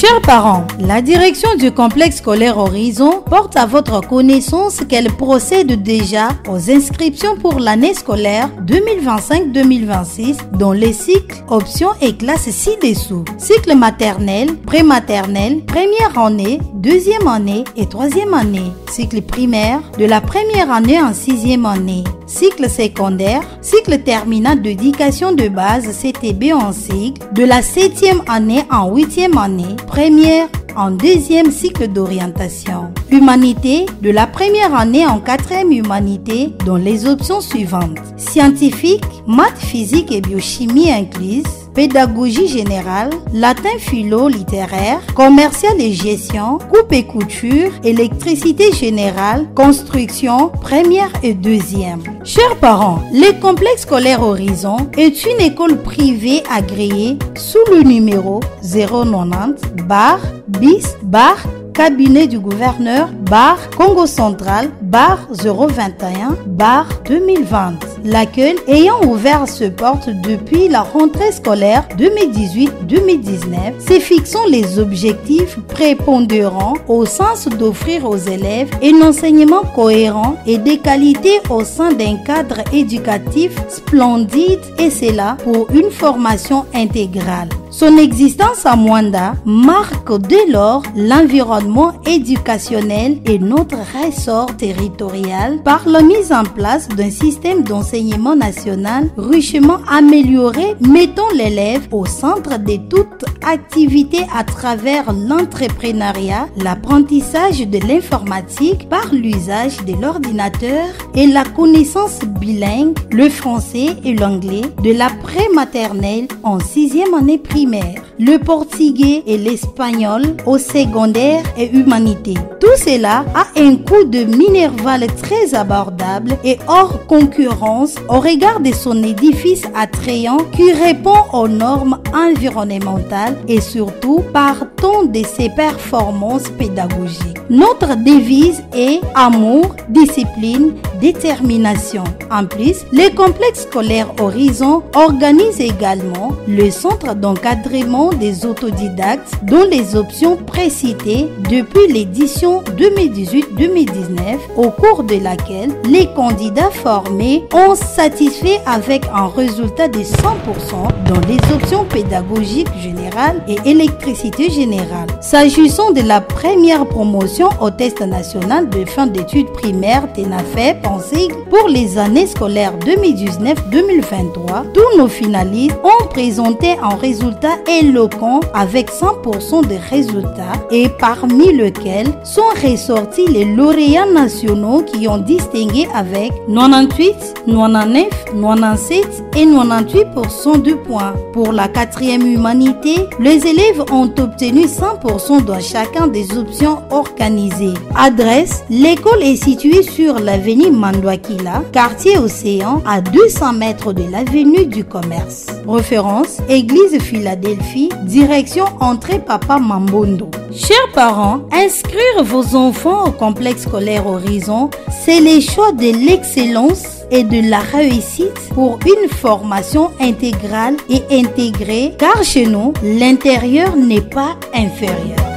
Chers parents, la direction du complexe scolaire Horizon porte à votre connaissance qu'elle procède déjà aux inscriptions pour l'année scolaire 2025-2026 dans les cycles, options et classes ci-dessous. Cycle maternel, prématernel, première année, deuxième année et troisième année. Cycle primaire, de la première année en sixième année. Cycle secondaire, cycle terminal d'éducation de base CTB en cycle, de la septième année en huitième année, première en deuxième cycle d'orientation. Humanité, de la première année en quatrième humanité dans les options suivantes. Scientifique, maths, physique et biochimie incluses, pédagogie générale, latin philo littéraire, commercial et gestion, coupe et couture, électricité générale, construction, première et deuxième. Chers parents, le complexe scolaire Horizon est une école privée agréée sous le numéro 090/bis/ cabinet du gouverneur Congo central 021/2020. L'accueil ayant ouvert ses portes depuis la rentrée scolaire 2018-2019, se fixant les objectifs prépondérants au sens d'offrir aux élèves un enseignement cohérent et de qualité au sein d'un cadre éducatif splendide, et cela pour une formation intégrale. Son existence à Mwanda marque dès lors l'environnement éducationnel et notre ressort territorial par la mise en place d'un système d'enseignement national richement amélioré, mettant l'élève au centre de toute activité à travers l'entrepreneuriat, l'apprentissage de l'informatique par l'usage de l'ordinateur et la connaissance bilingue, le français et l'anglais, de la prématernelle en sixième année primaire, le portugais et l'espagnol au secondaire et humanité. Tout cela a un coût de minerval très abordable et hors concurrence au regard de son édifice attrayant qui répond aux normes environnementales et surtout partant de ses performances pédagogiques. Notre devise est amour, discipline, détermination. En plus, le complexe scolaire Horizon organise également le centre d'encadrement des autodidactes dont les options précitées depuis l'édition 2018-2019, au cours de laquelle les candidats formés ont satisfait avec un résultat de 100% dans les options pédagogiques générales et électricité générale. S'agissant de la première promotion au test national de fin d'études primaires TENAFEP en cycle pour les années scolaires 2019-2023, tous nos finalistes ont présenté un résultat éloquent avec 100% des résultats, et parmi lesquels sont ressortis les lauréats nationaux qui ont distingué avec 98, 99, 97 et 98% de points. Pour la quatrième humanité, les élèves ont obtenu 100% dans chacun des options organisées. Adresse: l'école est située sur l'avenue Mandouakila, quartier Océan, à 200 mètres de l'avenue du Commerce. Référence: Église Philadelphie, direction entrée Papa Mambondo. Chers parents, inscrire vos enfants au complexe scolaire Horizon, c'est le choix de l'excellence et de la réussite pour une formation intégrale et intégrée, car chez nous, l'intérieur n'est pas inférieur.